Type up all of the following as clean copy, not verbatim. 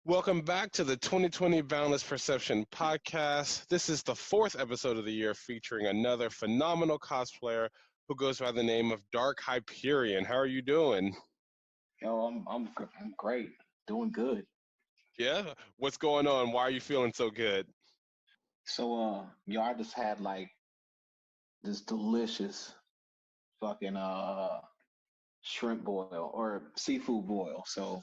Welcome back to the 2020 Boundless Perception podcast. This is the fourth episode of the year featuring another phenomenal cosplayer who goes by the name of Dark Hyperion. How are you doing? Yo, I'm great, doing good. Yeah? What's going on? Why are you feeling so good? I just had like this delicious fucking shrimp boil or seafood boil. So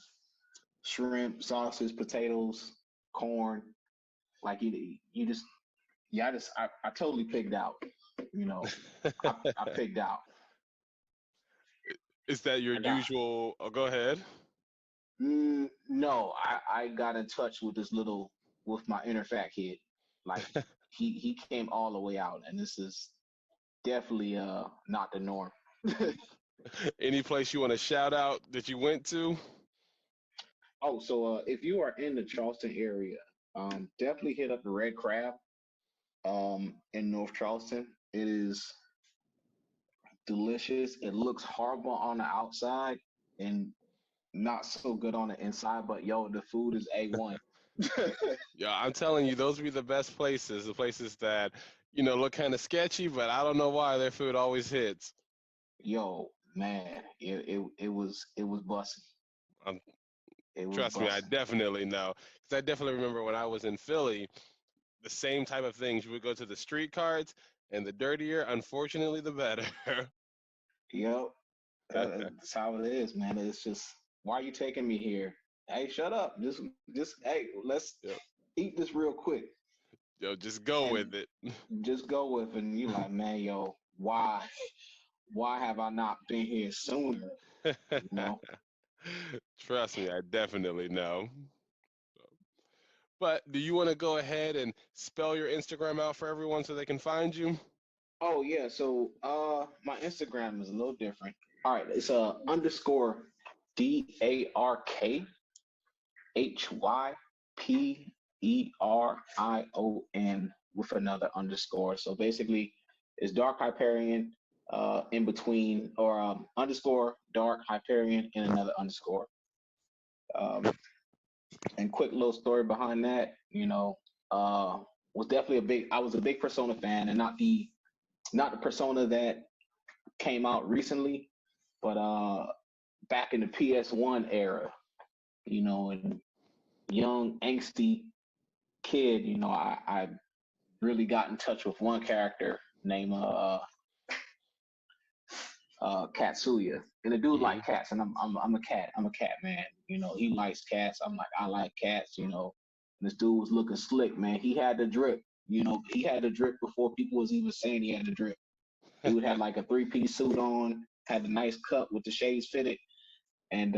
shrimp, sausage, potatoes, corn. Like you just I totally picked out. You know, I picked out. Is that your I got usual? Oh, go ahead. no, I got in touch with with my inner fat kid. Like he came all the way out, and this is definitely not the norm. Any place you want to shout out that you went to? If you are in the Charleston area, definitely hit up the Red Crab in North Charleston. It is delicious. It looks horrible on the outside and not so good on the inside, but yo, the food is A1. Yeah, I'm telling you, those be the best places. The places that, look kind of sketchy, but I don't know why their food always hits. Yo, man, it was busting. Um, It was Trust me, I busting. definitely know. Because I definitely remember when I was in Philly, the same type of things. You would go to the street cards, and the dirtier, unfortunately, the better. Yep, that's how it is, man. It's just why are you taking me here? Hey, shut up. Just hey, let's Yep. eat this real quick. Yo, just go And with it. just go with it. And you like, man, yo, why have I not been here sooner? You know? Trust me, I definitely know. But do you want to go ahead and spell your Instagram out for everyone so they can find you? Oh yeah, my Instagram is a little different. All right, it's underscore DarkHyperion with another underscore. So basically it's Dark Hyperion in between or underscore Dark Hyperion and another underscore. Um, and quick little story behind that, uh, was definitely I was a big Persona fan, and not the Persona that came out recently, but back in the PS1 era, and young angsty kid, I really got in touch with one character named Katsuya, and the dude Hmm. like cats, and I'm a cat man. He likes cats. I'm like I like cats. And this dude was looking slick, man. He had the drip. He had the drip before people was even saying he had the drip. Dude had like a three-piece suit on, had a nice cut with the shades fitted, and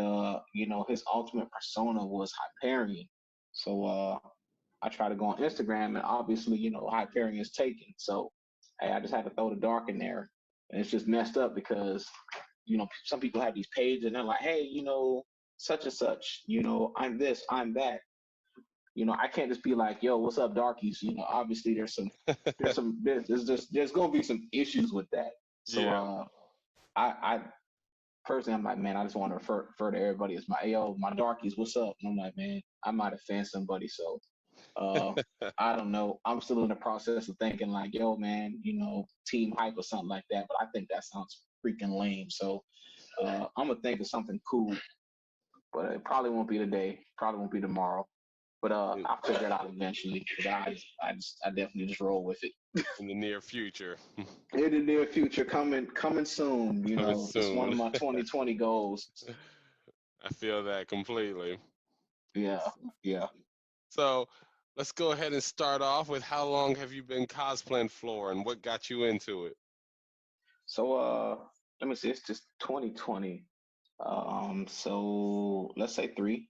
his ultimate persona was Hyperion. So I tried to go on Instagram, and obviously, Hyperion is taken. So hey, I just had to throw the dark in there, and it's just messed up because some people have these pages, and they're like, hey, such and such, I'm this, I'm that. I can't just be like, yo, what's up, darkies? Obviously there's gonna be some issues with that. So Yeah. I personally, I'm like, man, I just want to refer to everybody as my yo, my darkies, what's up? And I'm like, man, I might offend somebody, so uh, I don't know. I'm still in the process of thinking like, yo, man, team hype or something like that. But I think that sounds freaking lame. So I'm gonna think of something cool, but it probably won't be today. Probably won't be tomorrow. But In I'll figure it out eventually. But I definitely just roll with it. in the near future. In the near future, coming soon. Coming It's one of soon. my 2020 goals. I feel that completely. Yeah, yeah. So let's go ahead and start off with how long have you been cosplaying for and what got you into it? So let me see. It's just 2020. So let's say three.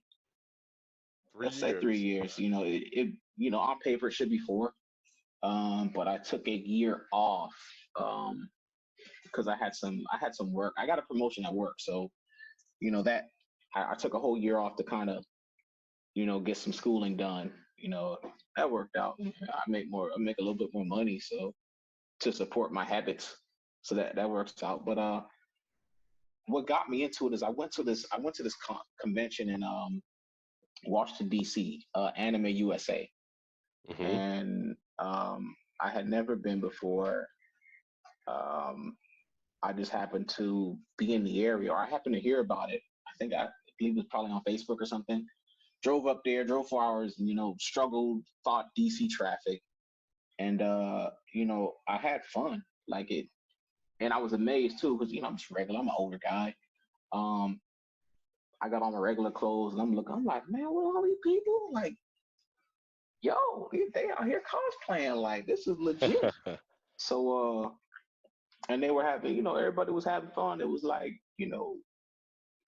Three Let's say 3 years. years. On paper it should be four. But I took a year off because I had some work. I got a promotion at work, so that I took a whole year off to kind of get some schooling done. That worked out. I make a little bit more money, so to support my habits. So that works out. But what got me into it is I went to this convention Washington D.C., Anime USA, Hmm. and I had never been before. Um, I just happened to be in the area, or I happened to hear about it. I believe it was probably on Facebook or something. Drove up there, drove 4 hours, struggled, fought DC traffic, and I had fun. Like it, and I was amazed too, because I'm just regular. I'm an older guy. Um, I got on my regular clothes, and I'm looking. I'm like, man, what are all these people? Like, yo, they out here cosplaying. Like, this is legit. So, and they were having, everybody was having fun. It was like,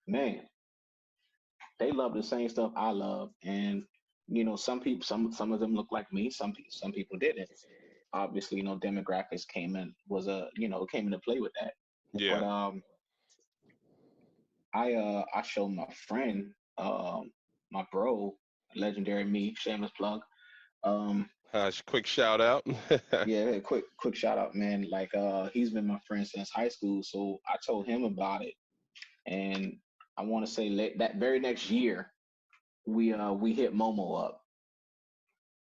man, they love the same stuff I love, and some people, some of them look like me. Some people didn't. Obviously, demographics came into play with that. But Yeah. I showed my friend, my bro, legendary me, shameless plug. Um, Quick shout out. yeah, quick shout out, man. Like he's been my friend since high school, so I told him about it, and I want to say that very next year we hit Momo up,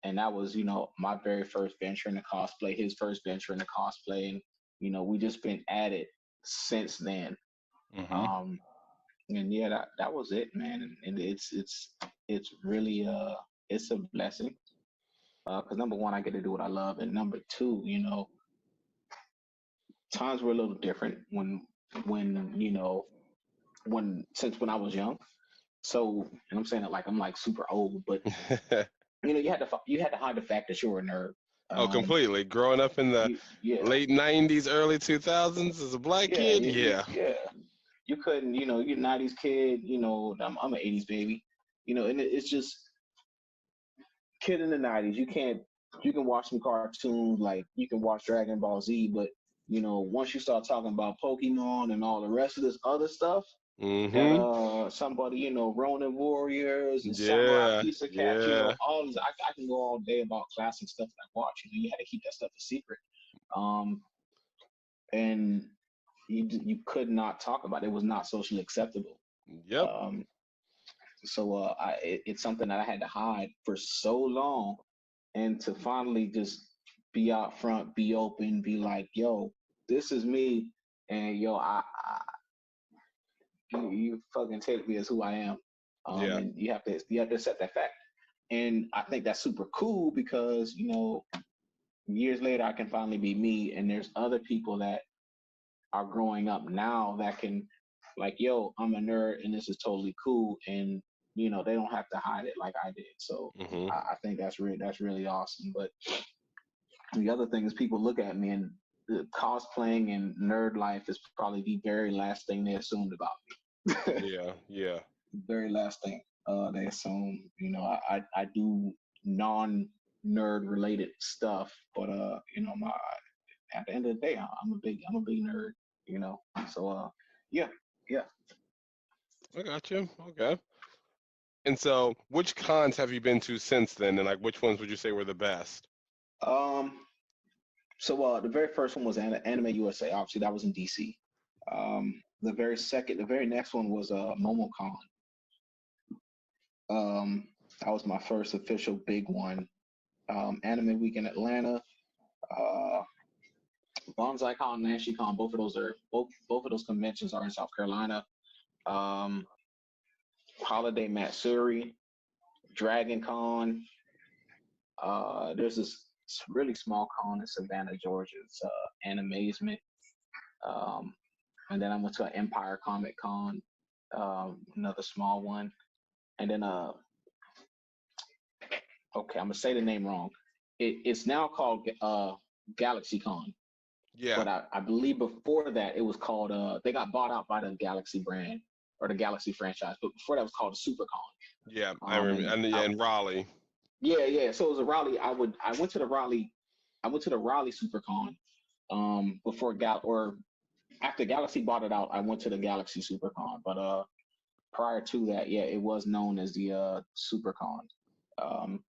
and that was my very first venture into cosplay, his first venture into cosplay, and we just been at it since then. Hmm. Um, and yeah, that was it, man. And it's really it's a blessing because number one, I get to do what I love, and number two, times were a little different when when I was young. So, and I'm saying it like I'm like super old, but you had to hide the fact that you were a nerd. Oh, Um, completely. Growing up in the yeah, late '90s, early 2000s as a black yeah, kid, yeah. yeah. You couldn't, you're a '90s kid. I'm an '80s baby. And it's just kid in the '90s. You can watch some cartoons like you can watch Dragon Ball Z, but once you start talking about Pokemon and all the rest of this other stuff, that Hmm. somebody Ronin Warriors and Samurai Yeah, Pizza Cats, yeah, all this. I can go all day about classic stuff that I watch. You had to keep that stuff a secret, um, and you could not talk about it. It was not socially acceptable. yep, Um, so it's something that I had to hide for so long, and to finally just be out front, be open, be like, yo, this is me, and yo, you fucking take me as who I am, yeah. and you have to accept that fact. And I think that's super cool because years later I can finally be me, and there's other people that are growing up now that can like, yo, I'm a nerd, and this is totally cool, and they don't have to hide it like I did. So Hmm. I think that's really awesome. But the other thing is people look at me and the cosplaying and nerd life is probably the very last thing they assumed about me. Yeah, yeah. Very last thing they assume. I do non nerd related stuff, but my at the end of the day, I'm a big nerd. You know, so yeah, yeah. I got you. Okay. And so, which cons have you been to since then, and like which ones would you say were the best? Um, so the very first one was Anime USA. Obviously, that was in DC. The very next one was MomoCon. Um, that was my first official big one. Anime Week in Atlanta. Uh, Bonsai Con and Nashi Con, both of those conventions are in South Carolina. Um, Holiday Matsuri, Dragon Con. There's this really small con in Savannah, Georgia. It's Animazement. Um, and then I went to an Empire Comic Con, another small one. And then okay, I'm gonna say the name wrong. It's now called Galaxy Con, Yeah, but I believe before that it was called they got bought out by the Galaxy brand or the Galaxy franchise, but before that was called SuperCon. yeah. I remember, And and yeah, in Raleigh. yeah. So it was a Raleigh. I went to the Raleigh. I went to the Raleigh SuperCon before or after Galaxy bought it out. I went to the Galaxy SuperCon, but prior to that, yeah, it was known as the SuperCon. Um,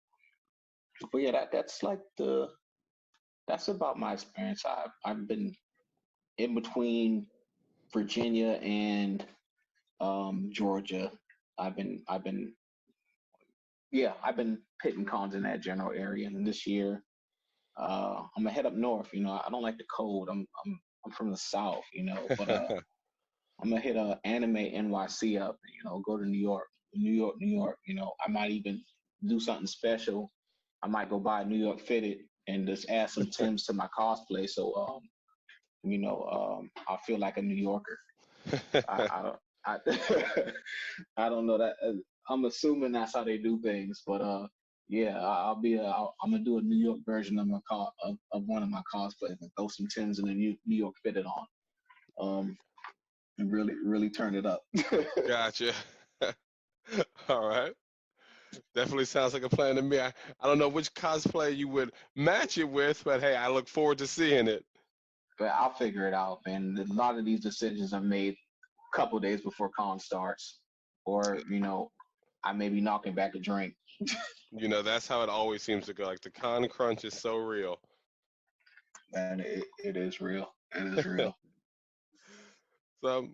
but yeah, that's about my experience. I've been in between Virginia and Georgia. I've been Yeah, I've been hitting cons in that general area, and this year, I'm gonna head up north. You know, I don't like the cold. I'm from the south, you know, but I'm gonna hit Anime NYC up. You know, go to New York, New York, New York. You know, I might even do something special. I might go buy a New York fitted and just add some Tims to my cosplay, so I feel like a New Yorker. I don't I I don't know that. I'm assuming that's how they do things, but yeah, I'm gonna do a New York version of of one of my cosplays and throw some Tims and a New York fitted on, and really turn it up. Gotcha. All right. Definitely sounds like a plan to me. I don't know which cosplay you would match it with, but hey, I look forward to seeing it. But I'll figure it out, man. A lot of these decisions are made a couple days before con starts, or I may be knocking back a drink. You know, that's how it always seems to go. Like the con crunch is so real. And it is real. It is real. So,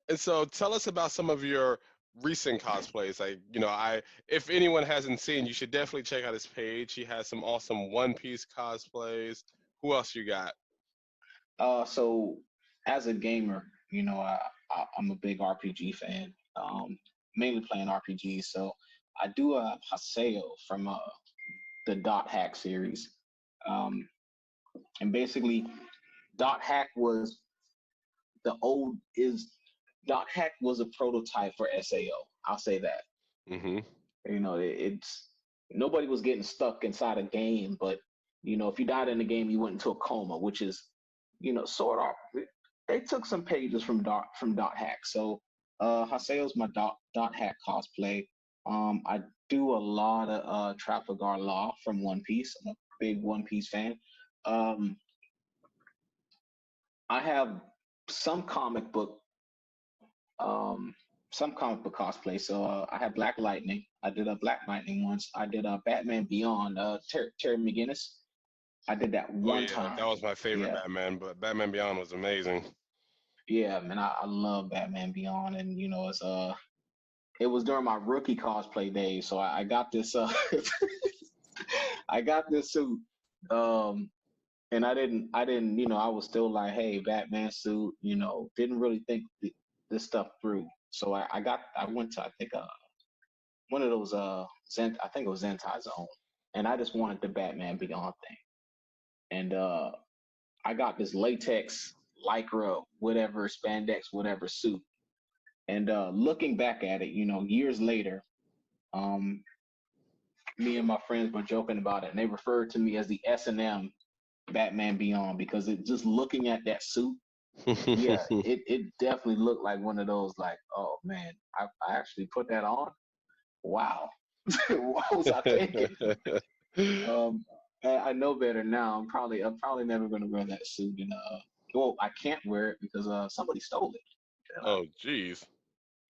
and so tell us about some of your recent cosplays. Like, if anyone hasn't seen, you should definitely check out his page. He has some awesome One Piece cosplays. Who else you got? So as a gamer, I'm a big RPG fan. Mainly playing RPGs. So I do a Haseo from the Dot Hack series, um, and basically Dot Hack was the old is Dot Hack was a prototype for SAO. I'll say that. Mm-hmm. It's nobody was getting stuck inside a game, but if you died in the game, you went into a coma, which is sort of. They took some pages from Dot Hack. So Haseo's my Dot Hack cosplay. I do a lot of Trafalgar Law from One Piece. I'm a big One Piece fan. Um, I have some comic book um, some comic book cosplay. So I had Black Lightning. I did a Black Lightning once. I did a Batman Beyond. Terry McGinnis. I did that Oh one yeah, that time. was my favorite Yeah, Batman, but Batman Beyond was amazing. yeah, man. I love Batman Beyond, and it was during my rookie cosplay days, so I got this I got this suit. Um, and I didn't, I was still like, hey, Batman suit, didn't really think this stuff through. So I went to, I think, one of those I think it was Zentai Zone, and I just wanted the Batman Beyond thing, and I got this latex lycra whatever spandex whatever suit, and looking back at it, years later, um, me and my friends were joking about it, and they referred to me as the S&M Batman Beyond because it just looking at that suit, yeah, it definitely looked like one of those like, oh man, I actually put that on. Wow, what was I thinking? Um, I know better now. I'm probably never gonna wear that suit, and well, I can't wear it because somebody stole it. Oh jeez.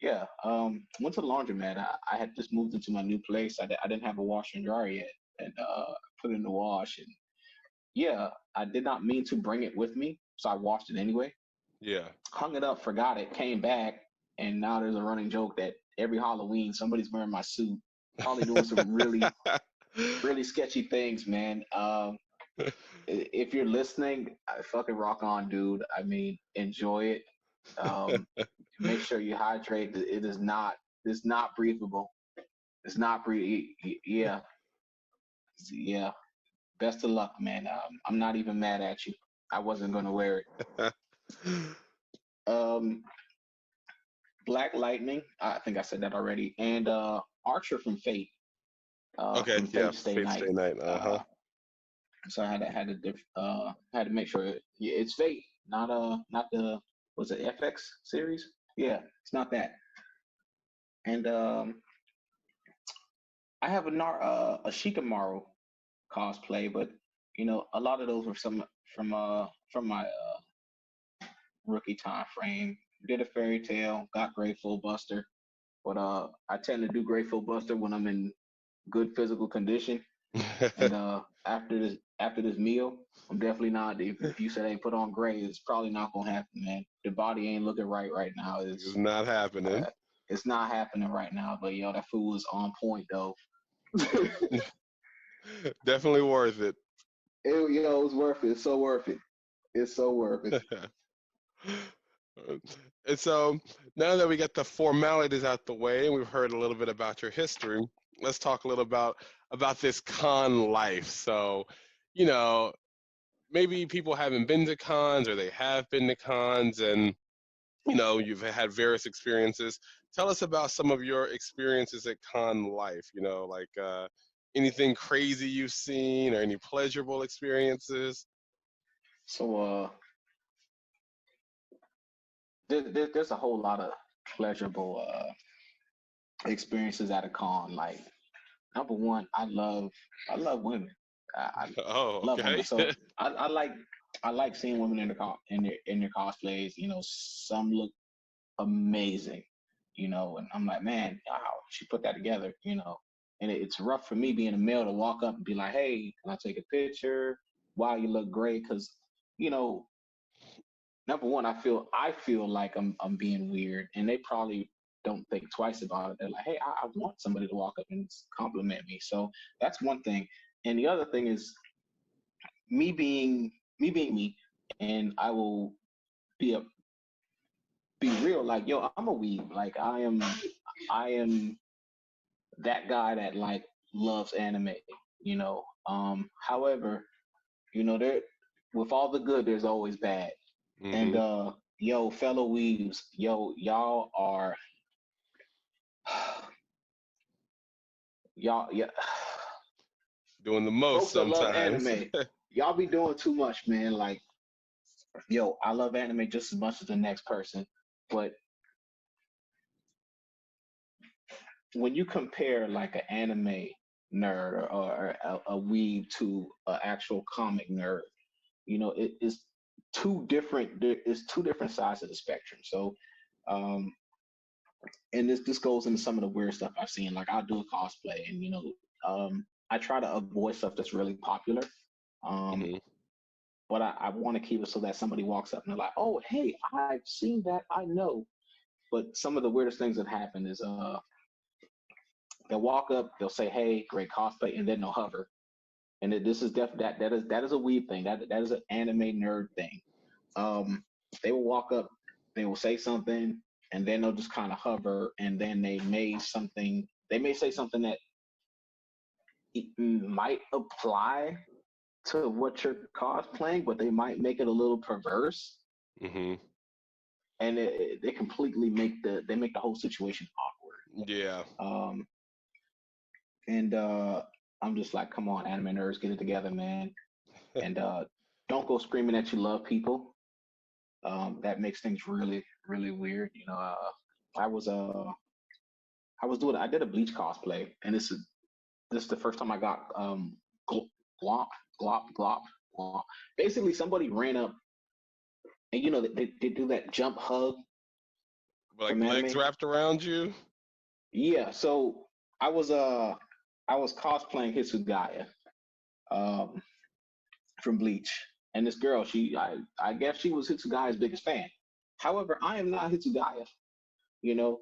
Yeah, went to the laundromat. I had just moved into my new place. I didn't have a washer and dryer yet, and put it in the wash. And yeah, I did not mean to bring it with me, so I washed it anyway. Yeah. Hung it up, forgot it, came back, and now there's a running joke that every Halloween somebody's wearing my suit, probably doing some really sketchy things, man. If you're listening, fucking rock on, dude. I mean, enjoy it. Um, make sure you hydrate. It's not breathable. It's not breathe. Yeah, yeah. Best of luck, man. I'm not even mad at you. I wasn't gonna wear it. Um, Black Lightning. I think I said that already. And Archer from Fate. Okay, From yeah, Fate Stay Fate Stay Night. Night. Uh-huh. So I had to make sure yeah, it's Fate, not the was it FX series? Yeah, it's not that. And I have a Shikamaru cosplay, but a lot of those were some from my rookie time frame. Did a fairy tale, got Grateful Buster, but I tend to do Grateful Buster when I'm in good physical condition. And after this meal, I'm definitely not. If you said, "Hey, put on gray," it's probably not gonna happen, man. The body ain't looking right now. It's not happening. It's not happening right now. But yo, that food was on point though. Definitely worth it. It was worth it. It's so worth it. It's so worth it. And so now that we got the formalities out the way and we've heard a little bit about your history, let's talk a little about this con life. So, you know, maybe people haven't been to cons or they have been to cons and you've had various experiences. Tell us about some of your experiences at con life, like anything crazy you've seen or any pleasurable experiences. So there's a whole lot of pleasurable experiences at a con. Like number one, I love women. I Oh, love women. okay. So I like seeing women in their cosplays. Some look amazing. And I'm like, man, wow, she put that together. And it's rough for me being a male to walk up and be like, hey, can I take a picture? Wow, you look great. Because you know, number one, I feel like I'm being weird, and they probably don't think twice about it. They're like, hey, I want somebody to walk up and compliment me. So that's one thing. And the other thing is me being me, and I will be a be real. Like, yo, I'm a weeb. Like, I am that guy that like loves anime. However, there with all the good, there's always bad. And Hmm. yo, fellow weebs, yo, y'all are y'all, yeah, Doing the most folks that love sometimes. anime, y'all be doing too much, man. Like, yo, I love anime just as much as the next person, but when you compare like an anime nerd or a weeb to an actual comic nerd, it is two different. There is two different sides of the spectrum. So, um, and this goes into some of the weird stuff I've seen. Like I'll do a cosplay, and I try to avoid stuff that's really popular. Um, Hmm. but I want to keep it so that somebody walks up and they're like, "Oh, hey, I've seen that. I know." But some of the weirdest things that happen is they'll walk up, they'll say, "Hey, great cosplay," and then they'll hover. And this is that is a weird thing. That is an anime nerd thing. Um, they will walk up, they will say something, and then they'll just kind of hover, and then they may say something that might apply to what you're cosplaying, but they might make it a little perverse, Hmm. and they completely make the whole situation Yeah. awkward. And I'm just like, come on, anime nerds, get it together, man, and don't go screaming that you love people. That makes things really, really weird. I was I did a Bleach cosplay, and this is the first time I got glop glop glop glop. Basically, somebody ran up, and they do that jump hug Like from legs anime. wrapped around you. Yeah, so I was uh I was cosplaying Hitsugaya um from Bleach, and this girl, I guess she was Hitsugaya's biggest fan. However, I am not Hitsugaya, you know,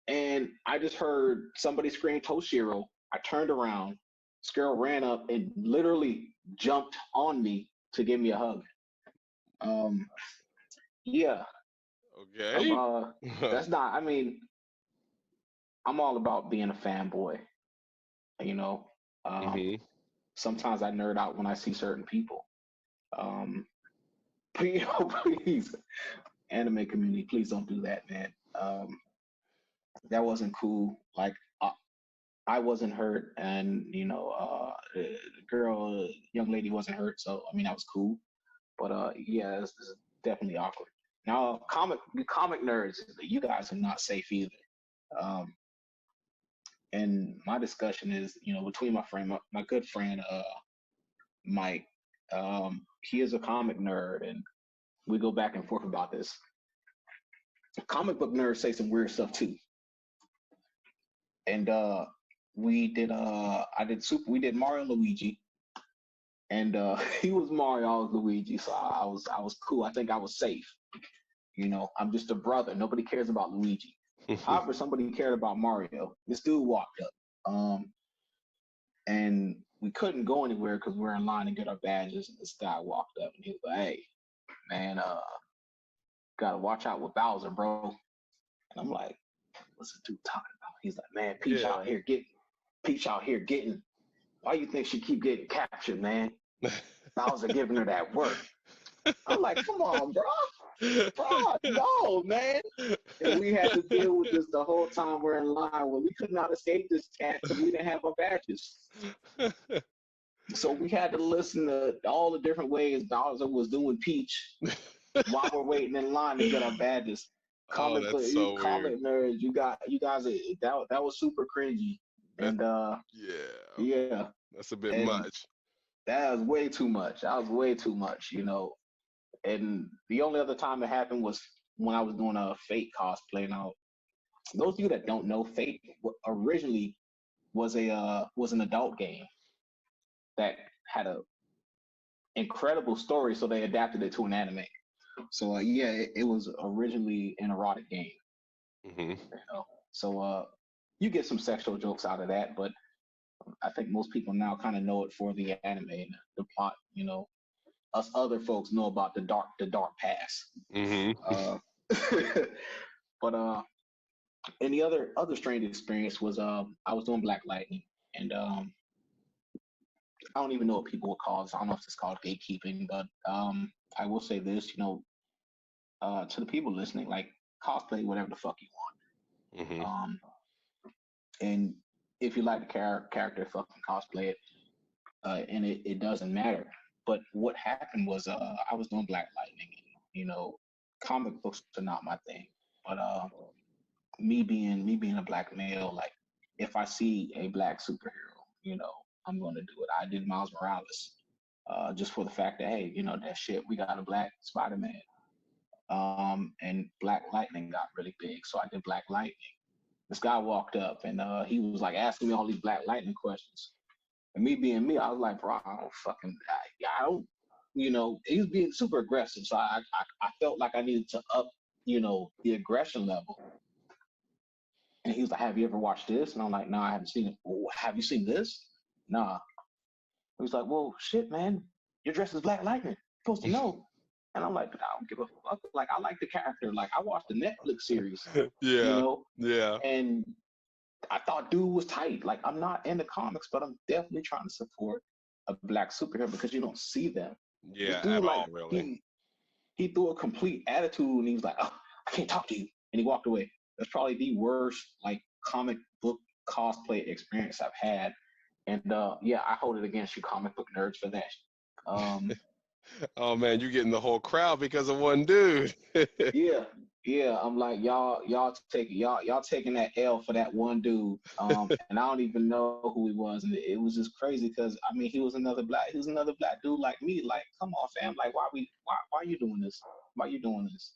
and I just heard somebody scream Toshiro. I turned around. This girl ran up and literally jumped on me to give me a hug. Um, yeah, I'm, Okay. that's not. I mean, I'm all about being a fanboy. You know, um, Hmm. sometimes I nerd out when I see certain people. Um, but please, anime community, please don't do that, man. That wasn't cool. Like, I wasn't hurt, and the girl, young lady wasn't hurt. So I mean, that was cool. But yeah, it's definitely awkward. Now, comic nerds, you guys are not safe either. Um, and my discussion is, between my good friend Mike. He is a comic nerd, and we go back and forth about this. Comic book nerds say some weird stuff too, and we did Mario and Luigi, and he was Mario, I was Luigi, so I was cool. I think I was safe. I'm just a brother. Nobody cares about Luigi. However, somebody cared about Mario. This dude walked up. Um, and we couldn't go anywhere because we were in line to get our badges. And this guy walked up and he was like, "Hey, man, gotta watch out with Bowser, bro." And I'm like, "What's the dude talking about?" He's like, "Man, Yeah. Peach out here getting. Why you think she keep getting captured, man? Bowser giving her that work." I'm like, "Come on, bro, no, man." And we had to deal with this the whole time we're in line where we could not escape this cat because we didn't have our badges. So we had to listen to all the different ways Bowser was doing Peach while we're waiting in line to get our badges. Oh, that's so weird. Comic nerds, you guys, that was super cringy, That and yeah, yeah, that's a bit and much. that was way too much. That was way too much, you know. And the only other time it happened was when I was doing a Fate cosplay. Now, those of you that don't know, Fate originally was an adult game that had a incredible story, so they adapted it to an anime. So yeah, it was originally an erotic game, Hmm. you know. So you get some sexual jokes out of that, but I think most people now kind of know it for the anime and the plot. You know, us other folks know about the dark past. Hmm. Uh, but and the other strange experience was I was doing Black Lightning, and I don't even know what people would call this. I don't know if it's called gatekeeping, but I will say this, you know, to the people listening, like cosplay whatever the fuck you Hmm. want. And if you like the character, fucking cosplay it, and it doesn't matter. But what happened was I was doing Black Lightning, and, you know, comic books are not my thing. But me being a black male, like if I see a black superhero, you know, I'm gonna do it. I did Miles Morales, just for the fact that hey, you know that shit, we got a black Spider-Man. And Black Lightning got really big, so I did Black Lightning. This guy walked up and he was like asking me all these Black Lightning questions. And me being me, I was like, bro, I don't fucking, I don't, you know, he was being super aggressive. So I felt like I needed to up, you know, the aggression level. And he was like, have you ever watched this? And I'm like, no, I haven't seen it. Well, have you seen this? Nah. He was like, well, shit, man, you're dressed as Black Lightning. You're supposed to know. And I'm like, I don't give a fuck. Like, I like the character. Like, I watched the Netflix series, you Yeah, know, yeah, and I thought dude was tight. Like, I'm not in the comics, but I'm definitely trying to support a black superhero because you don't see them. This yeah. dude, At like, all, really. he threw a complete attitude and he was like, oh, I can't talk to you. And he walked away. That's probably the worst, like, comic book cosplay experience I've had. And yeah, I hold it against you comic book nerds for that. Um, Oh man, you getting the whole crowd because of one dude. yeah, yeah. I'm like y'all taking that L for that one dude. And I don't even know who he was, and it was just crazy because I mean he was another black dude like me. Like, come on, fam. Like, why are you doing this? Why are you doing this?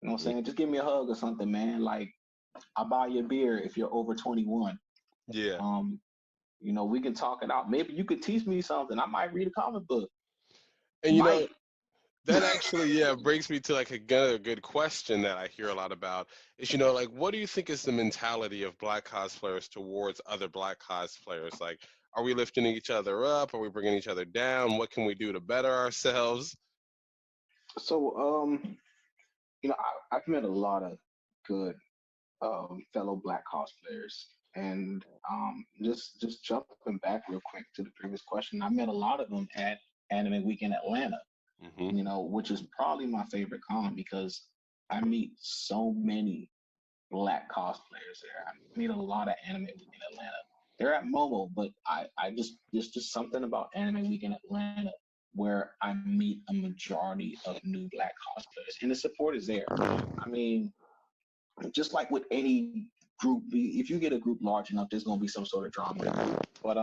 You know what I'm saying? Just give me a hug or something, man. Like, I'll buy you a beer if you're over 21. Yeah. Um, you know, we can talk it out. Maybe you could teach me something. I might read a comic book. And you know, Might. that actually, yeah, brings me to like a good question that I hear a lot about is, you know, like what do you think is the mentality of black cosplayers towards other black cosplayers? Like, are we lifting each other up? Are we bringing each other down? What can we do to better ourselves? So, you know, I've met a lot of good fellow black cosplayers, and just jumping back real quick to the previous question, I met a lot of them at Anime Week in Atlanta. Hmm. You know, which is probably my favorite con because I meet so many black cosplayers there. I meet a lot of Anime Week in Atlanta. They're at Momo, but I just there's just something about Anime Week in Atlanta where I meet a majority of new black cosplayers, and the support is there. I mean, just like with any group, if you get a group large enough, there's gonna be some sort of drama. But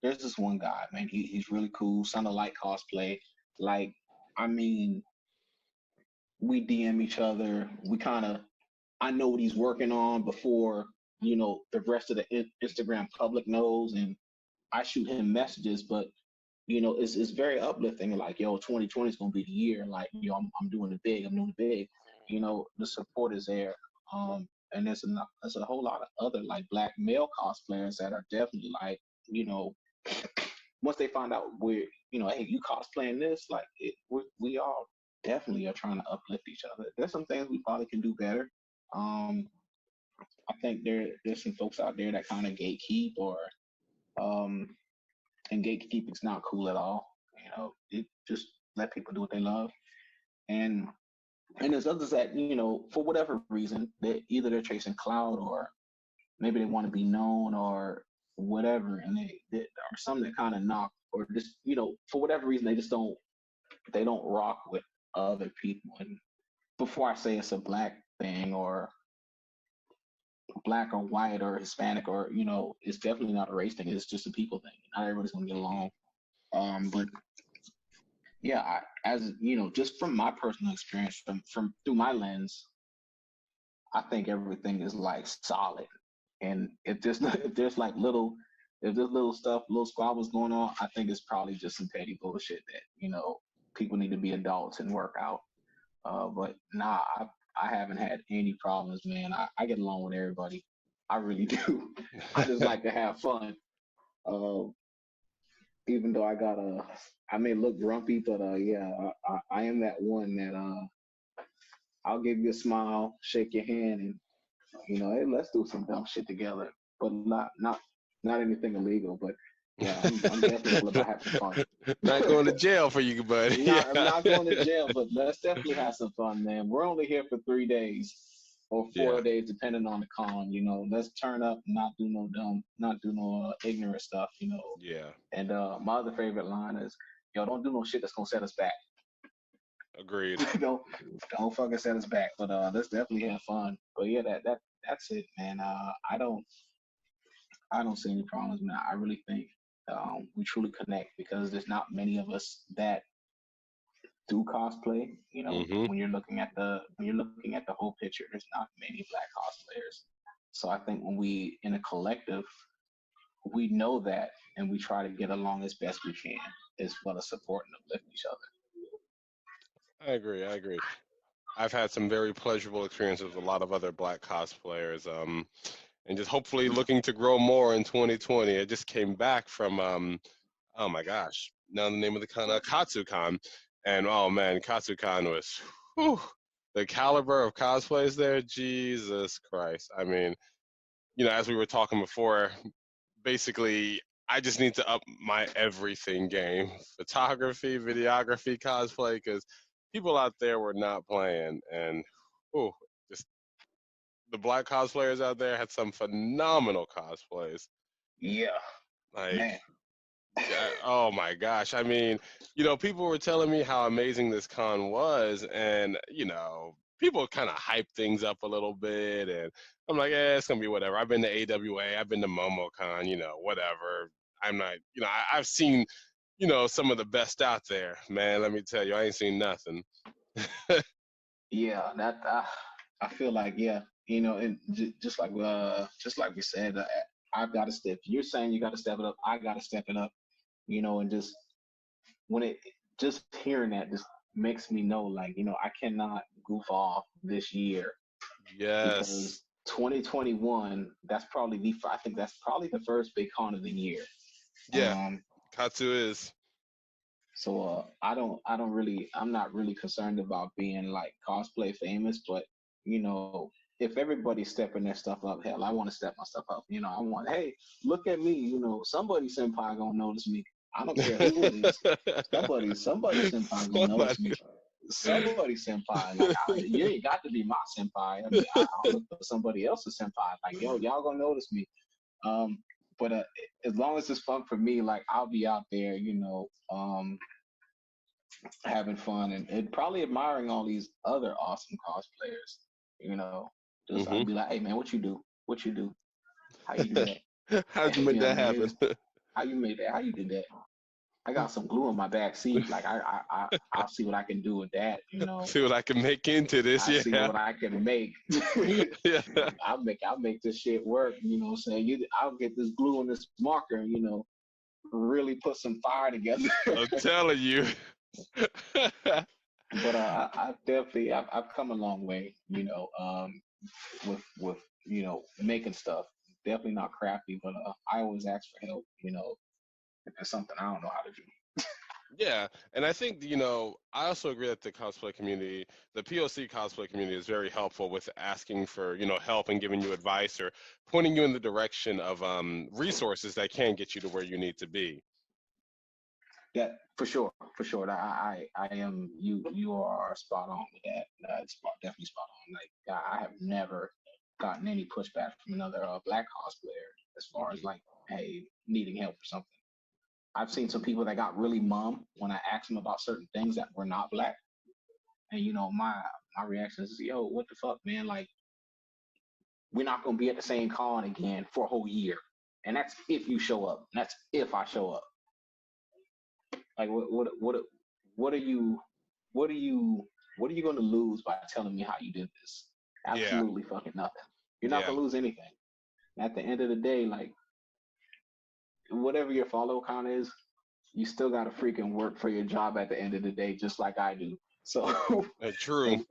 there's this one guy, man. He's really cool. Son of light cosplay. Like, I mean, we DM each other. We kind of I know what he's working on before you know the rest of the Instagram public knows, and I shoot him messages. But you know, it's very uplifting. Like, yo, 2020 is gonna be the year. Like, yo, I'm doing it big. I'm doing it big. You know, the support is there. and there's a whole lot of other like black male cosplayers that are definitely like, you know, once they find out we're, you know, hey, you cosplaying this, like we all definitely are trying to uplift each other. There's some things we probably can do better. Um, I think there's some folks out there that kind of gatekeep or um, and gatekeeping's not cool at all. You know, it just let people do what they love. And there's others that, you know, for whatever reason, that either they're chasing clout or maybe they want to be known or whatever, and they or some that kind of knock or just, you know, for whatever reason they don't rock with other people. And before I say it's a black thing or black or white or Hispanic or, you know, it's definitely not a race thing. It's just a people thing. Not everybody's gonna get along. But yeah, as you know, just from my personal experience, from through my lens, I think everything is like solid. And if there's if there's like little if there's little stuff, little squabbles going on, I think it's probably just some petty bullshit that, you know, people need to be adults and work out. But nah, I haven't had any problems, man. I get along with everybody. I really do. I just like to have fun. Uh, Even though I may look grumpy, but yeah, I am that one that I'll give you a smile, shake your hand, and you know, hey, let's do some dumb shit together, but not anything illegal. But yeah, I'm definitely all about having fun. Not going to jail for you, buddy. I'm not going to jail, but let's definitely have some fun, man. We're only here for 3 days or Yeah. 4 days, depending on the con. You know, let's turn up, and not do no ignorant stuff. You know, Yeah. and my other favorite line is, "Yo, don't do no shit that's gonna set us back. Agreed. don't don't fucking set us back." But let's definitely have fun. But yeah, that's it, man. I don't see any problems, man. I really think we truly connect because there's not many of us that do cosplay. You know, Hmm. when you're looking at the whole picture, there's not many black cosplayers. So I think when we in a collective, we know that and we try to get along as best we can, as well as support and uplift each other. I agree. I agree. I've had some very pleasurable experiences with a lot of other black cosplayers. And just hopefully looking to grow more in 2020. I just came back from oh my gosh, now the name of the con, Katsucon, and oh man, Katsucon was whew, the caliber of cosplays there. Jesus Christ! I mean, you know, as we were talking before, basically, I just need to up my everything game: photography, videography, cosplay, because people out there were not playing, and oh, just the black cosplayers out there had some phenomenal cosplays. Yeah, Like, man. oh my gosh. I mean, you know, people were telling me how amazing this con was, and, you know, people kind of hype things up a little bit, and I'm like, it's gonna be whatever. I've been to AWA, I've been to MomoCon, you know, whatever. I'm not, you know, I've seen, you know, some of the best out there, man. Let me tell you, I ain't seen nothing. Yeah, that I feel like, yeah, you know, and just like we said, I've got to step. You're saying you got to step it up. I got to step it up. You know, and just when it just hearing that just makes me know, like, you know, I cannot goof off this year Yes. because 2021, I think that's probably the first big con of the year. Yeah, Um, Katsu is. so I'm not really concerned about being like cosplay famous, but you know, if everybody's stepping their stuff up, hell, I want to step my stuff up. You know, I want, hey, look at me. You know, somebody senpai gonna notice me. I don't care who it is. Somebody senpai gonna notice me. Somebody. Somebody senpai, like you ain't got to be my senpai. I mean, I'll look for somebody else's senpai. Like, yo, y'all gonna notice me. Um, but as long as it's fun for me, like I'll be out there, you know, having fun and probably admiring all these other awesome cosplayers. You know, just I'd Hmm. be like, hey man, what you do? What you do? How you do that? How'd you make You know, that man, happen? how you made that? How you did that? I got some glue in my back seat. Like I'll see what I can do with that. You know, See what I can make into this. I see Yeah. what I can make. Yeah. I'll make this shit work. You know, what I'm saying I'll get this glue and this marker. You know, really put some fire together. I'm telling you. But I definitely I've come a long way. You know, with making stuff. Definitely not crafty, but I always ask for help. If there's something I don't know how to do. Yeah, and I think I also agree that the cosplay community, the POC cosplay community, is very helpful with asking for help and giving you advice or pointing you in the direction of resources that can get you to where you need to be. Yeah, for sure, for sure. I am you are spot on with that. Definitely spot on. Like I have never gotten any pushback from another black cosplayer as far as Hmm. like, hey, needing help or something. I've seen some people that got really mum when I asked them about certain things that were not black, and my reaction is, yo, what the fuck, man? Like we're not gonna be at the same con again for a whole year, and that's if you show up. And that's if I show up. Like what are you what are you what are you going to lose by telling me how you did this? Yeah, Absolutely fucking nothing. You're not yeah, going to lose anything. At the end of the day, like whatever your follow count is, you still got to freaking work for your job at the end of the day, just like I do. So true. so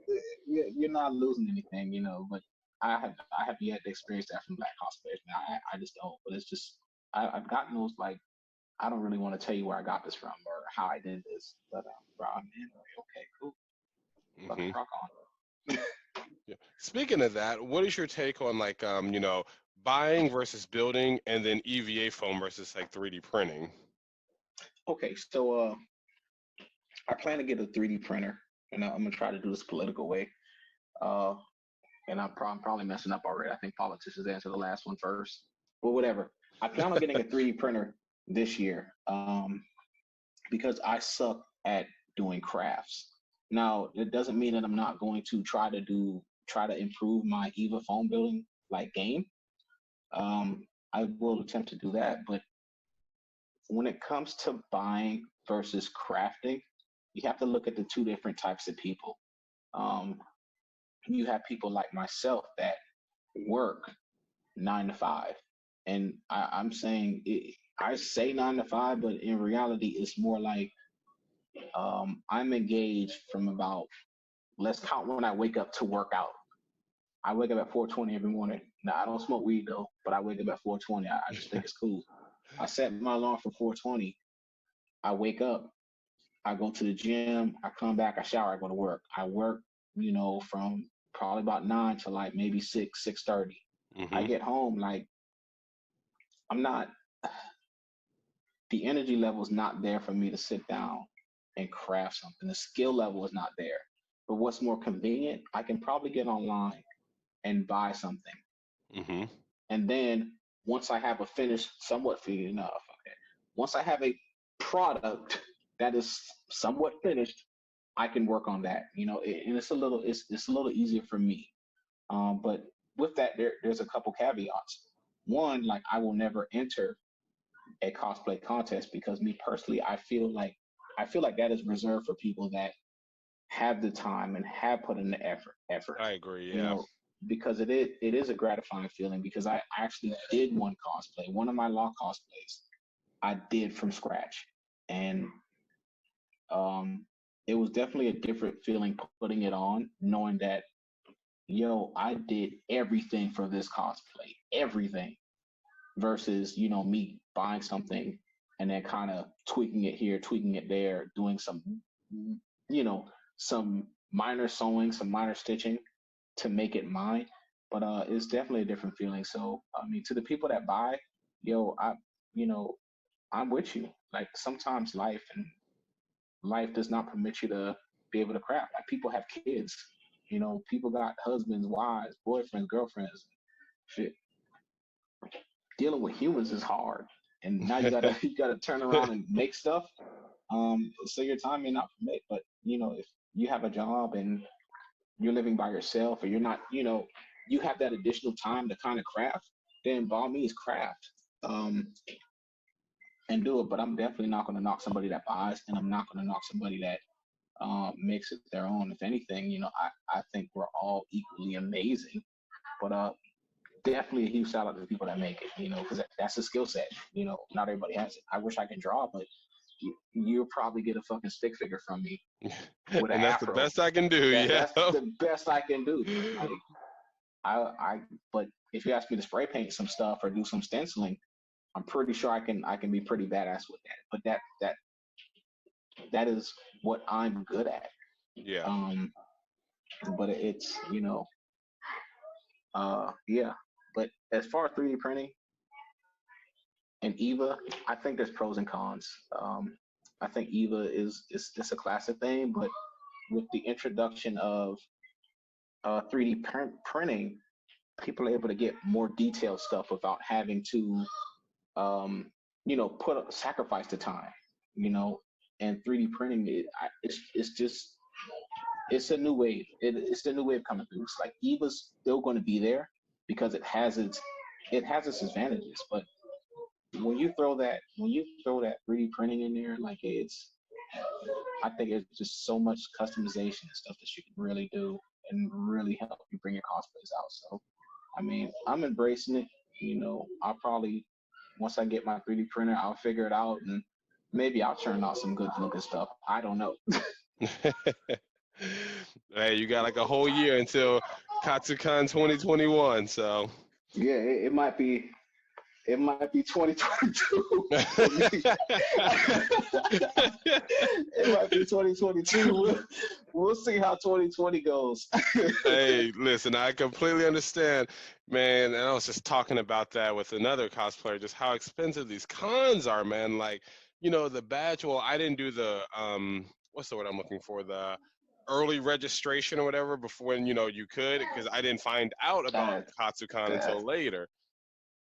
you're not losing anything, But I have yet to experience that from black cosplayers. Man, I just don't. But it's just I've gotten those like I don't really want to tell you where I got this from or how I did this, but bro, man, okay, cool, fucking Hmm. rock on. Yeah. Speaking of that, what is your take on like buying versus building, and then EVA foam versus like 3D printing? Okay, so I plan to get a 3D printer, and I'm gonna try to do this political way. Uh, and I'm probably messing up already. I think politicians answer the last one first, but whatever. I plan on getting a 3D printer this year, because I suck at doing crafts. Now, it doesn't mean that I'm not going to try to improve my Eva phone building like game. I will attempt to do that, but when it comes to buying versus crafting, you have to look at the two different types of people. Um, you have people like myself that work 9 to 5, and I'm saying I say 9 to 5, but in reality, it's more like I'm engaged from about, let's count when I wake up to work out. I wake up at 4:20 every morning. Now I don't smoke weed though, but I wake up at 4:20. I just think it's cool. I set my alarm for 4:20. I wake up. I go to the gym. I come back. I shower. I go to work. I work, from probably about 9 to like maybe 6:30. I Hmm. get home like I'm not. The energy level is not there for me to sit down and craft something. The skill level is not there. But what's more convenient, I can probably get online and buy something. Hmm. And then once I have a finished, somewhat enough, okay, once I have a product that is somewhat finished, I can work on that. And it's a little easier for me. But with that, there's a couple caveats. One, like I will never enter a cosplay contest because me personally, I feel like that is reserved for people that have the time and have put in the effort. I agree. You Yeah. know, because it is a gratifying feeling because I actually did one cosplay, one of my law cosplays. I did from scratch, and um, it was definitely a different feeling putting it on, knowing that I did everything for this cosplay, everything, versus me buying something and then kind of tweaking it here, tweaking it there, doing you know, some minor sewing, some minor stitching to make it mine. But it's definitely a different feeling. So I mean, to the people that buy, I, you know, I'm with you. Like sometimes life does not permit you to be able to craft. Like people have kids, people got husbands, wives, boyfriends, girlfriends. Shit, dealing with humans is hard. And now you gotta you gotta turn around and make stuff. So your time may not permit, but if you have a job and you're living by yourself or you're not, you have that additional time to kind of craft, then by all means craft. And do it. But I'm definitely not going to knock somebody that buys, and I'm not going to knock somebody that makes it their own. If anything, I think we're all equally amazing. But definitely a huge shout out to the people that make it, because that's a skill set. Not everybody has it. I wish I could draw, but you'll probably get a fucking stick figure from me with an And that's the afro. best I can do. That Yeah. that's the best I can do. Like I but if you ask me to spray paint some stuff or do some stenciling, I'm pretty sure I can be pretty badass with that. But that is what I'm good at. Yeah. Um, but it's yeah. But as far as 3D printing and Eva, I think there's pros and cons. I think Eva is just a classic thing, but with the introduction of 3D printing, people are able to get more detailed stuff without having to um, sacrifice the time, you know, and 3D printing, it's just, it's a new wave. It's the new wave coming through. It's like Eva's still going to be there because it has its advantages. But when you throw that 3D printing in there, like I think it's just so much customization and stuff that you can really do and really help you bring your cosplays out. So, I mean, I'm embracing it. I'll probably once I get my 3D printer, I'll figure it out and maybe I'll churn out some good looking stuff. I don't know. Hey, you got like a whole year until Katsucon 2021, so. Yeah, it might be 2022 for me. It might be 2022. We'll see how 2020 goes. Hey, listen, I completely understand, man. And I was just talking about that with another cosplayer, just how expensive these cons are, man. Like, the badge. Well, I didn't do the what's the word I'm looking for? The early registration or whatever before when you could, because I didn't find out about That, Katsucon that, until later.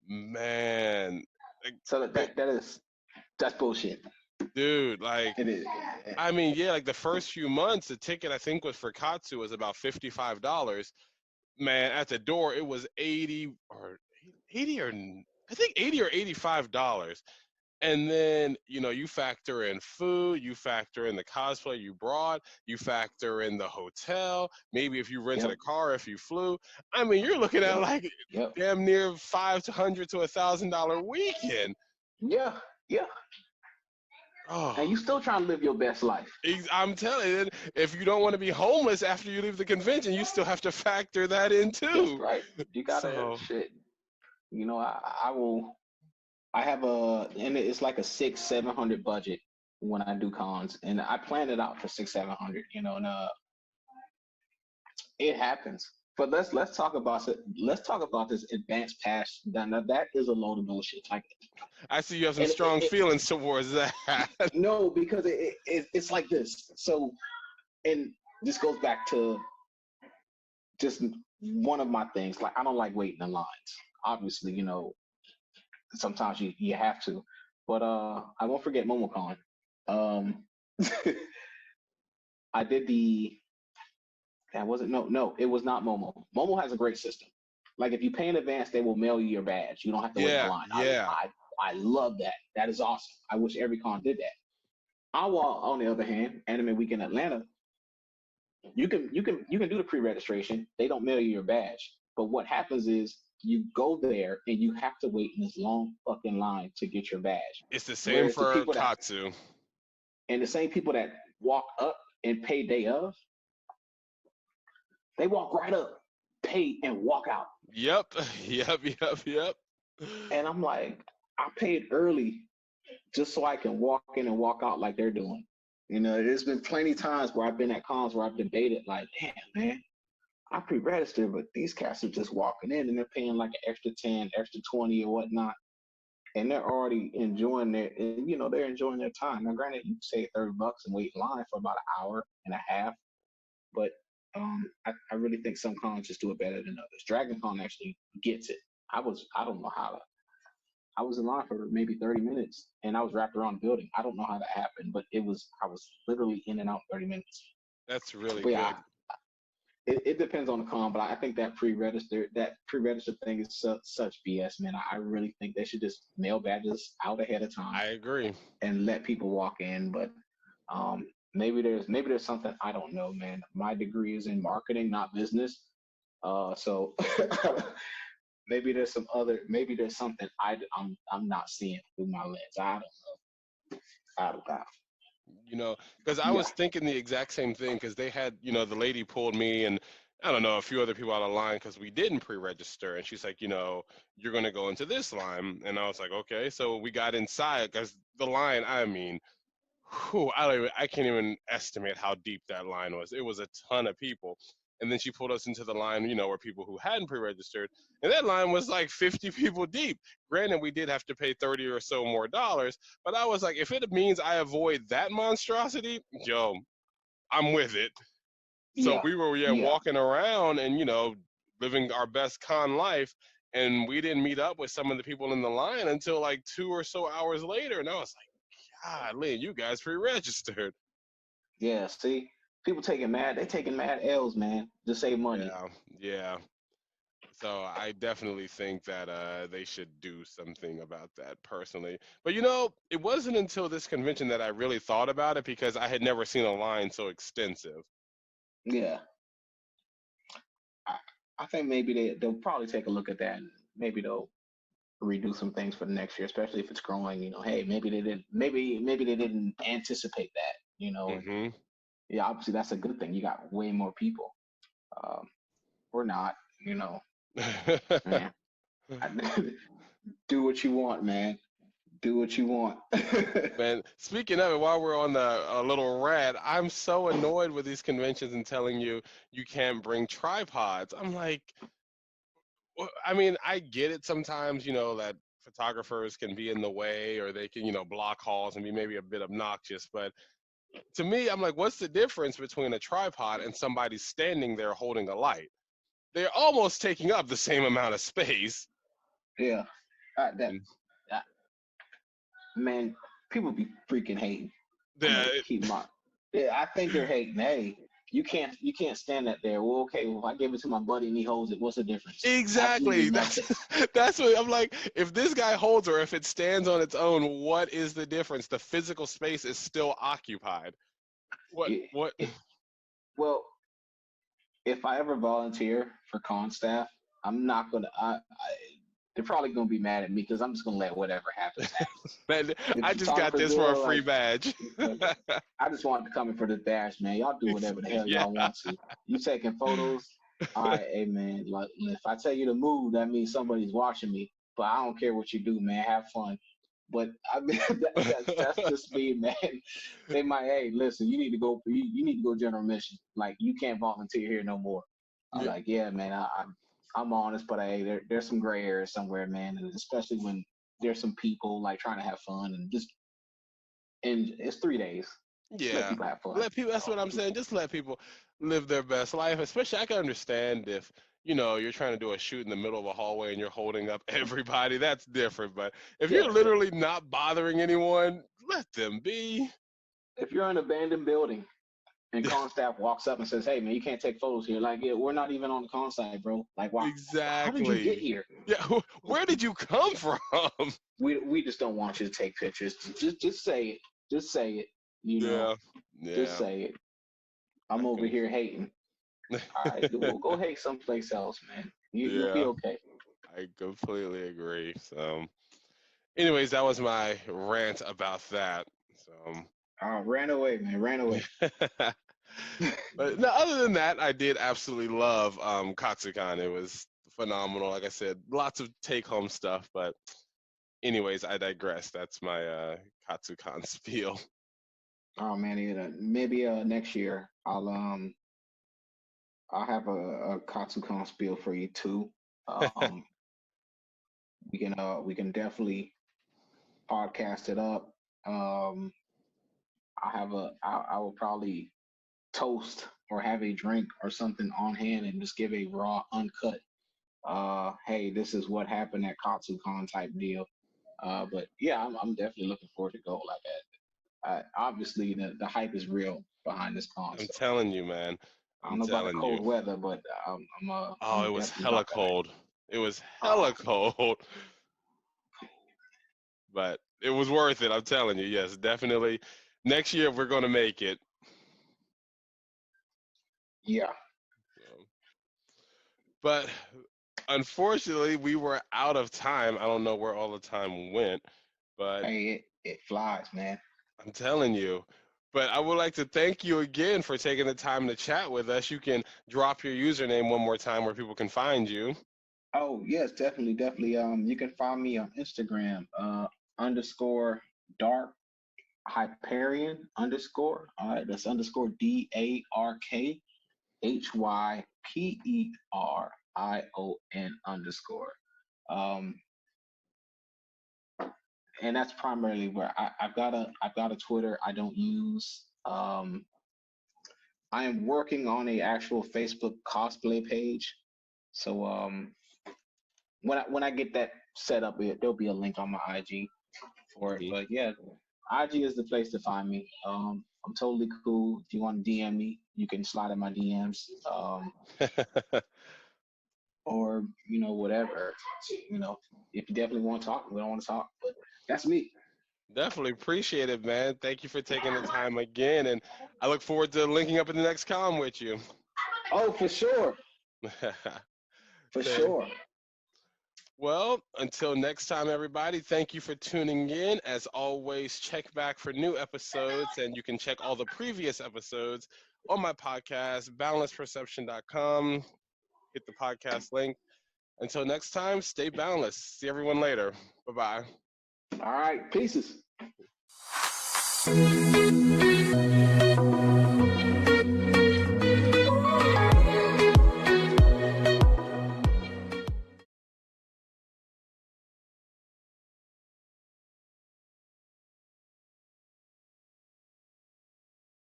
Man, like, so that's bullshit. dude, like. It is. I mean, yeah, like the first few months, the ticket I think was for Katsu was about $55. Man, at the door it was 80 or I think 80 or $85. And then, you factor in food, you factor in the cosplay you brought, you factor in the hotel, maybe if you rented Yep. a car, if you flew. I mean, you're looking at Yep. like Yep. damn near $500 to $1,000 weekend. Yeah. Yeah. And Oh, you still trying to live your best life. I'm telling you, if you don't want to be homeless after you leave the convention, you still have to factor that in That's too. right. You gotta So, shit. I will. I have and it's like a 600-700 budget when I do cons, and I plan it out for 600-700. And it happens. But let's talk about it. Let's talk about this advanced pass. Now that is a load of bullshit. Like, I see you have some and strong feelings towards that. no, because it's like this. So, and this goes back to just one of my things. Like, I don't like waiting in lines. Obviously, sometimes you have to. But I won't forget MomoCon. Um, I did the that wasn't no, it was not Momo. Momo has a great system. Like, if you pay in advance, they will mail you your badge. You don't have to wait in Yeah, line. yeah. I love that. That is awesome. I wish every con did that. On the other hand, Anime Week in Atlanta, you can do the pre-registration. They don't mail you your badge. But what happens is you go there and you have to wait in this long fucking line to get your badge. It's the same Whereas for Katsu. the same people that walk up and pay day of, they walk right up, pay, and walk out. Yep, yep. And I'm like, I paid early just so I can walk in and walk out like they're doing. There's been plenty times where I've been at cons where I've debated, like, damn, man, I pre-registered, but these cats are just walking in and they're paying like an extra 10, extra 20 or whatnot. And they're already enjoying they're enjoying their time. Now, granted, you can save $30 and wait in line for about an hour and a half, but I really think some cons just do it better than others. Dragon Con actually gets it. I don't know how to. I was in line for maybe 30 minutes and I was wrapped around the building. I don't know how that happened, but I was literally in and out 30 minutes. That's really But yeah, good. it depends on the con, but I think that pre-register thing is such BS, man. I really think they should just mail badges out ahead of time I agree. and let people walk in. But um, maybe there's something I don't know, man. My degree is in marketing, not business. So maybe there's something I'm not seeing through my lens. I don't know. I don't know. Because I Yeah. was thinking the exact same thing because they had, the lady pulled me and I don't know, a few other people out of line because we didn't pre-register. And she's like, you're going to go into this line. And I was like, okay. So we got inside because the line, I mean, whew, I can't even estimate how deep that line was. It was a ton of people. And then she pulled us into the line, where people who hadn't pre-registered, and that line was like 50 people deep. Granted, we did have to pay 30 or so more dollars, but I was like, if it means I avoid that monstrosity, yo, I'm with it. So Yeah, we were, yeah, yeah, walking around and living our best con life, and we didn't meet up with some of the people in the line until like 2 or so hours later, and I was like, golly, you guys pre-registered. yeah. See, people they taking mad L's, man, to save money. Yeah, yeah. So I definitely think that they should do something about that personally. But it wasn't until this convention that I really thought about it because I had never seen a line so extensive. Yeah, I, I think maybe they'll probably take a look at that, and maybe they'll redo some things for the next year, especially if it's growing. Hey, maybe they didn't anticipate that. And Hmm. yeah, obviously that's a good thing. You got way more people. Um, we're not, you know, man. I, do what you want, man. Do what you want. Man, speaking of it, while we're on the a little rant, I'm so annoyed with these conventions and telling you can't bring tripods. I'm like, I mean, I get it sometimes, that photographers can be in the way or they can, block halls and be maybe a bit obnoxious. But to me, I'm like, what's the difference between a tripod and somebody standing there holding a light? They're almost taking up the same amount of space. Yeah, that And uh, man, people be freaking hating. I'm gonna the, keep my. Yeah, I think they're hating. Hey, you can't stand that there. Well, okay, well, if I give it to my buddy and he holds it, what's the difference? Absolutely exactly. That's nothing. that's what I'm like. If this guy holds or if it stands on its own, what is the difference? The physical space is still occupied. What It, what it, well, if I ever volunteer for con staff, I'm not gonna. They're probably gonna be mad at me because I'm just gonna let whatever happens happen. man, If I the just got photographer's this for a there, free like, badge. I just wanted to come in for the dash, man. Y'all do whatever the hell Yeah. y'all want to. You taking photos? All right, hey man. Like, if I tell you to move, that means somebody's watching me. But I don't care what you do, man. Have fun. But I mean, that's just me, man. They might, hey, listen, you need to go. You need to go general mission. Like, you can't volunteer here no more. I'm Yeah. like, yeah, man. I'm honest, but hey, there's some gray areas somewhere, man. And especially when there's some people like trying to have fun and it's 3 days. Just let Yeah. people have fun. Let people, that's what I'm saying. Just let people live their best life. Especially, I can understand if, you're trying to do a shoot in the middle of a hallway and you're holding up everybody. That's different. But if Yeah. you're literally not bothering anyone, let them be. If you're in an abandoned building and con staff walks up and says, "Hey, man, you can't take photos here," like, yeah, we're not even on the con site, bro. Like, why? How did you get Exactly. here? Yeah. Where did you come from? We just don't want you to take pictures. Just say it. Just say it. You know, Yeah. just Yeah. say it. I I'm over can. here hating. All right, we'll go hate someplace else, man. You'll be Yeah. okay. I completely agree. So, anyways, that was my rant about that. So. Ran away, man. Ran away. But no, other than that, I did absolutely love Katsukan. It was phenomenal. Like I said, lots of take home stuff. But anyways, I digress. That's my Katsukan spiel. Oh man, maybe next year I'll have a Katsucon spiel for you too. Um, we can definitely podcast it up. Um, I will probably toast or have a drink or something on hand and just give a raw, uncut. Hey, this is what happened at Katsucon type deal. But yeah, I'm definitely looking forward to go like that. Obviously, the hype is real behind this con. I'm So telling you, man. I don't I'm know about the telling you. cold weather, but Oh, I'm it was definitely hella about that. cold. It was Uh, hella cold, but it was worth it. I'm telling you. Yes, definitely. Next year, we're going to make it. yeah. So, but unfortunately, we were out of time. I don't know where all the time went, but Hey, it flies, man. I'm telling you. But I would like to thank you again for taking the time to chat with us. You can drop your username one more time where people can find you. Oh yes, definitely, definitely. You can find me on Instagram, underscore dark Hyperion underscore. All right, that's underscore DARKHYPERION underscore. Um, and that's primarily where I've got a Twitter I don't use. I am working on a actual Facebook cosplay page. So when I get that set up, there'll be a link on my IG for it. Mhm. But yeah, IG is the place to find me. I'm totally cool. If you want to DM me, you can slide in my DMs. Or whatever. You know, if you definitely want to talk, we don't want to talk. But that's me. Definitely appreciate it, man. Thank you for taking the time again. And I look forward to linking up in the next con with you. Oh, for sure, for Okay. sure. Well, until next time, everybody, thank you for tuning in. As always, check back for new episodes, and you can check all the previous episodes on my podcast, boundlessperception.com. Hit the podcast link. Until next time, stay boundless. See everyone later. Bye bye. All right, pieces.